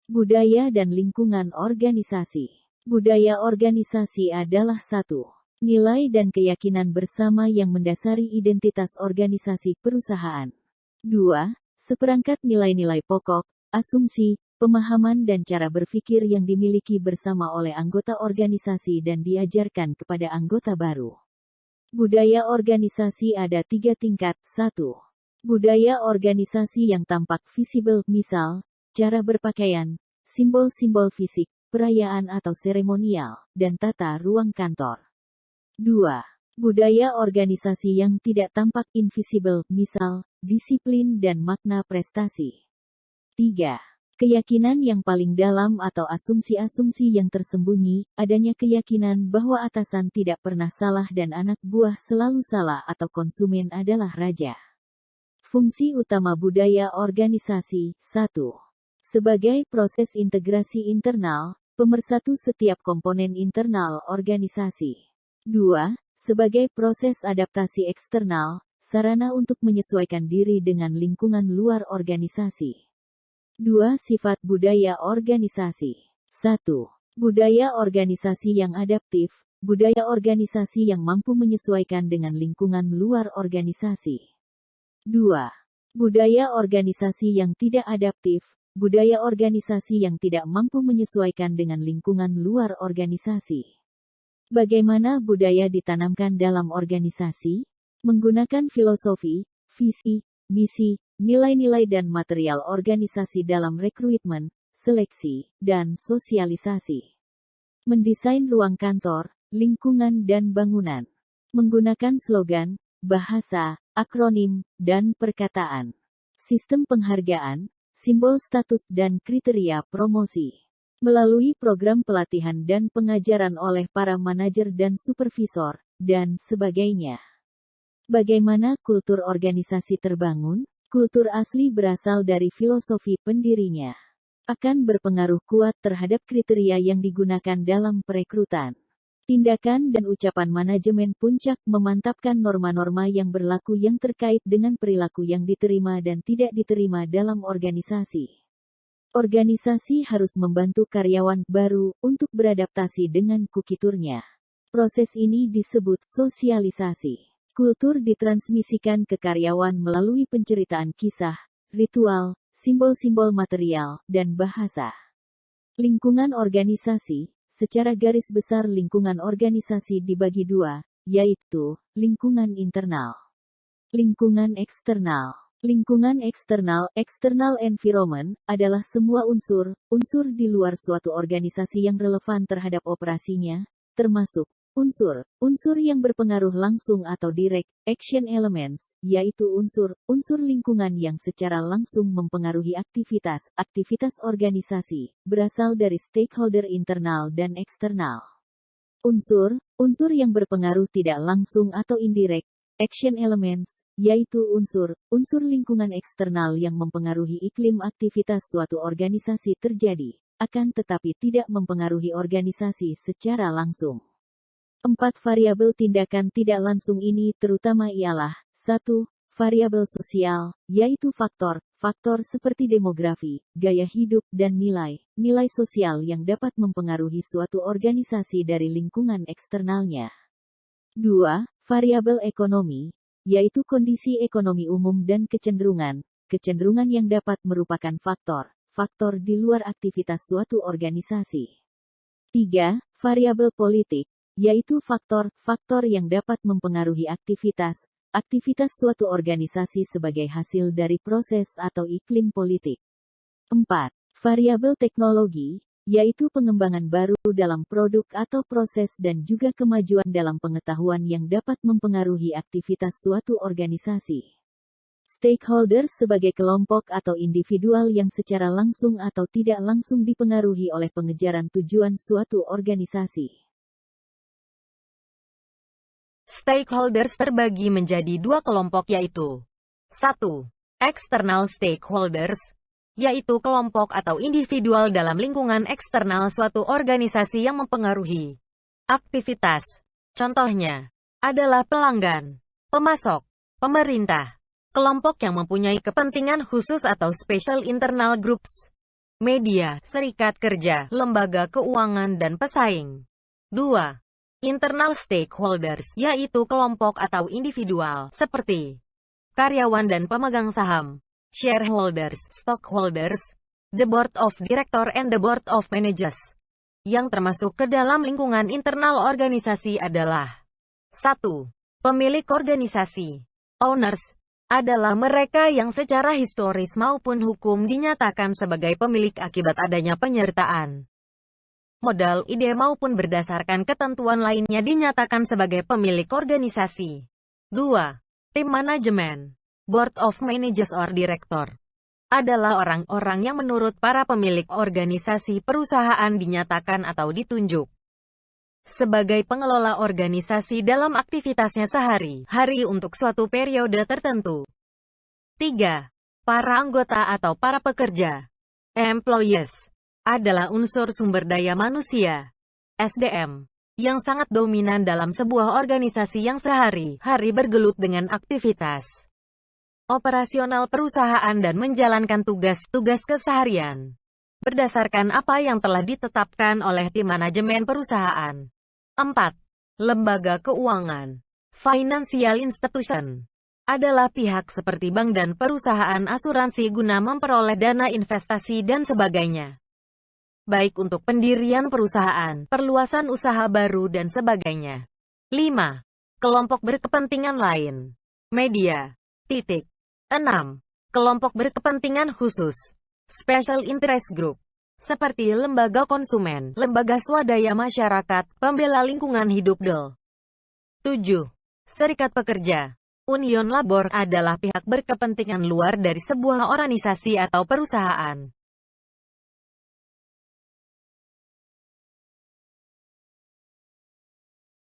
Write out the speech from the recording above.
Budaya dan lingkungan organisasi. Budaya organisasi adalah satu nilai dan keyakinan bersama yang mendasari identitas organisasi perusahaan. 2. Seperangkat nilai-nilai pokok, asumsi, pemahaman dan cara berpikir yang dimiliki bersama oleh anggota organisasi dan diajarkan kepada anggota baru. Budaya organisasi ada 3 tingkat. 1. Budaya organisasi yang tampak visible, misal, cara berpakaian, simbol-simbol fisik, perayaan atau seremonial, dan tata ruang kantor. 2. Budaya organisasi yang tidak tampak invisible, misal, disiplin dan makna prestasi. 3. Keyakinan yang paling dalam atau asumsi-asumsi yang tersembunyi, adanya keyakinan bahwa atasan tidak pernah salah dan anak buah selalu salah atau konsumen adalah raja. Fungsi utama budaya organisasi. 1. Sebagai proses integrasi internal, pemersatu setiap komponen internal organisasi. 2. Sebagai proses adaptasi eksternal, sarana untuk menyesuaikan diri dengan lingkungan luar organisasi. 2. Sifat budaya organisasi. 1. Budaya organisasi yang adaptif, budaya organisasi yang mampu menyesuaikan dengan lingkungan luar organisasi. 2. Budaya organisasi yang tidak adaptif, budaya organisasi yang tidak mampu menyesuaikan dengan lingkungan luar organisasi. Bagaimana budaya ditanamkan dalam organisasi? Menggunakan filosofi, visi, misi, nilai-nilai dan material organisasi dalam rekrutmen, seleksi, dan sosialisasi. Mendesain ruang kantor, lingkungan dan bangunan. Menggunakan slogan, bahasa, akronim, dan perkataan. Sistem penghargaan, simbol status dan kriteria promosi. Melalui program pelatihan dan pengajaran oleh para manajer dan supervisor, dan sebagainya. Bagaimana kultur organisasi terbangun? Kultur asli berasal dari filosofi pendirinya. Akan berpengaruh kuat terhadap kriteria yang digunakan dalam perekrutan. Tindakan dan ucapan manajemen puncak memantapkan norma-norma yang berlaku yang terkait dengan perilaku yang diterima dan tidak diterima dalam organisasi. Organisasi harus membantu karyawan baru untuk beradaptasi dengan kulturnya. Proses ini disebut sosialisasi. Kultur ditransmisikan ke karyawan melalui penceritaan kisah, ritual, simbol-simbol material, dan bahasa. Lingkungan organisasi. Secara garis besar lingkungan organisasi dibagi dua, yaitu, lingkungan internal. Lingkungan eksternal. Lingkungan eksternal, external environment, adalah semua unsur di luar suatu organisasi yang relevan terhadap operasinya, termasuk, unsur yang berpengaruh langsung atau direct, action elements, yaitu unsur lingkungan yang secara langsung mempengaruhi aktivitas organisasi, berasal dari stakeholder internal dan eksternal. Unsur yang berpengaruh tidak langsung atau indirect, action elements, yaitu unsur lingkungan eksternal yang mempengaruhi iklim aktivitas suatu organisasi terjadi, akan tetapi tidak mempengaruhi organisasi secara langsung. 4 variabel tindakan tidak langsung ini terutama ialah 1. Variabel sosial, yaitu faktor seperti demografi, gaya hidup dan nilai sosial yang dapat mempengaruhi suatu organisasi dari lingkungan eksternalnya. 2. Variabel ekonomi, yaitu kondisi ekonomi umum dan kecenderungan yang dapat merupakan faktor di luar aktivitas suatu organisasi. 3. Variabel politik, yaitu faktor yang dapat mempengaruhi aktivitas suatu organisasi sebagai hasil dari proses atau iklim politik. 4. Variabel teknologi, yaitu pengembangan baru dalam produk atau proses dan juga kemajuan dalam pengetahuan yang dapat mempengaruhi aktivitas suatu organisasi. Stakeholders sebagai kelompok atau individual yang secara langsung atau tidak langsung dipengaruhi oleh pengejaran tujuan suatu organisasi. Stakeholders terbagi menjadi 2 kelompok yaitu 1. External stakeholders, yaitu kelompok atau individual dalam lingkungan eksternal suatu organisasi yang mempengaruhi aktivitas. Contohnya adalah pelanggan, pemasok, pemerintah, kelompok yang mempunyai kepentingan khusus atau special internal groups. media, serikat kerja, lembaga keuangan dan pesaing. 2. Internal stakeholders, yaitu kelompok atau individual, seperti karyawan dan pemegang saham, shareholders, stockholders, the board of director and the board of managers. Yang termasuk ke dalam lingkungan internal organisasi adalah 1. Pemilik organisasi. Owners adalah mereka yang secara historis maupun hukum dinyatakan sebagai pemilik akibat adanya penyertaan modal, ide maupun berdasarkan ketentuan lainnya dinyatakan sebagai pemilik organisasi. 2. Tim manajemen. Board of Managers or Director adalah orang-orang yang menurut para pemilik organisasi perusahaan dinyatakan atau ditunjuk sebagai pengelola organisasi dalam aktivitasnya sehari-hari untuk suatu periode tertentu. 3. Para anggota atau para pekerja. Employees adalah unsur sumber daya manusia, SDM, yang sangat dominan dalam sebuah organisasi yang sehari-hari bergelut dengan aktivitas operasional perusahaan dan menjalankan tugas-tugas keseharian berdasarkan apa yang telah ditetapkan oleh tim manajemen perusahaan. 4. Lembaga keuangan. Financial institution adalah pihak seperti bank dan perusahaan asuransi guna memperoleh dana investasi dan sebagainya, baik untuk pendirian perusahaan, perluasan usaha baru dan sebagainya. 5. Kelompok berkepentingan lain. Media. 6. Kelompok berkepentingan khusus. Special interest group. Seperti lembaga konsumen, lembaga swadaya masyarakat, pembela lingkungan hidup DL. 7. Serikat pekerja. Union labor adalah pihak berkepentingan luar dari sebuah organisasi atau perusahaan.